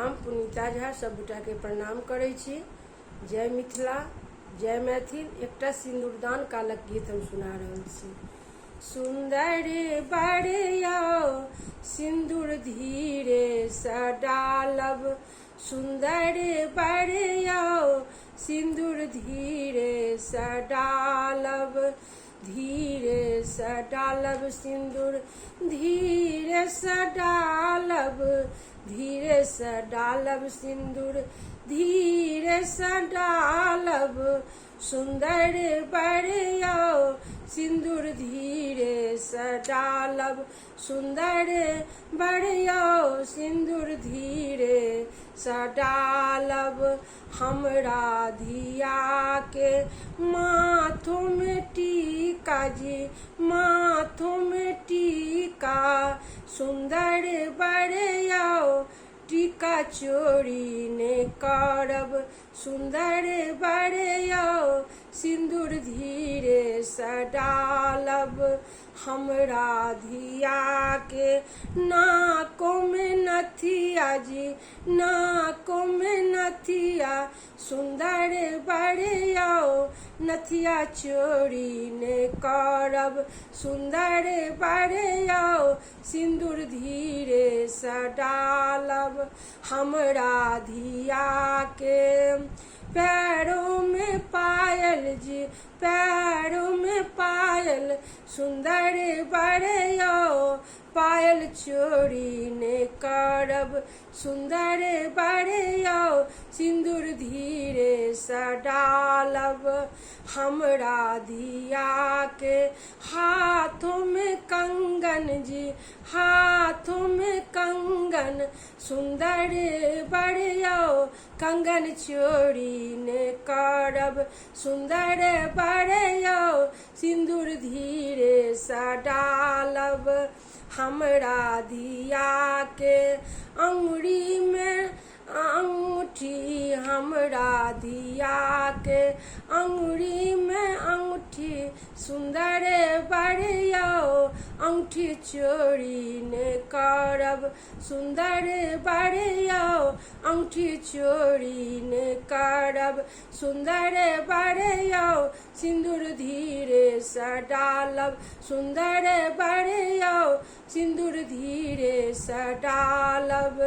हम पुनीता झा सबगोटा के प्रणाम करै छी। जय मिथिला, जय मैथिल। एकटा सिंदूरदान कालक गीत हम सुना रहल छी। सुंदर बड़िया सिंदूर धीरे सँ डालब, सुंदर बड़िया सिंदूर धीरे सँ डालब, धीरे सँ डालब सिंदूर, धीरे सँ डालब, धीरे सँ डालब सिंदूर, धीरे सँ डालब, सुंदर बड़िया सिंदूर धीरे सँ डालब, सुंदर बड़िया सिंदूर धीरे सँ डालब। हमरा धिया के माथों में टीका जी, माथों में टीका, सुंदर बड़िया टीका चोरी ने करब, सुंदर बड़िया सिंदूर धीरे सँ डालब। हमरा धिया के नाकों में नथिया जी, नाकों में नथिया, सुंदर बड़िया नथिया चोरी ने करब, सुंदर बड़िया सिंदूर धीरे सँ डालब। हमरा धिया के पैरों में पायल जी, पैरों में पायल, सुंदर बड़िया पायल चोरी ने करब, सुंदर बड़िया सिंदूर धीरे सँ डालब। हमरा धिया के हाथों में कंगन जी, हाथों में कंगन, सुंदर बड़िया कंगन चोरी ने करब, सुंदर बड़िया सिंदूर धीरे सँ डालब। हमरा धिया के अंगुरी में अंगूठी, हमरा धिया के अंगुरी में अंगूठी, सुंदर बड़िया अंगूठी चोरी ने करब, सुंदर बड़िया अंगूठी चोरी ने करब, सुंदर बड़िया सिंदूर धीरे सँ डालब, सुंदर बड़िया सिंदूर धीरे सँ डालब,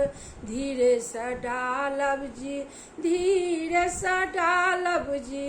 धीरे सँ डालब जी, धीरे सँ डालब जी।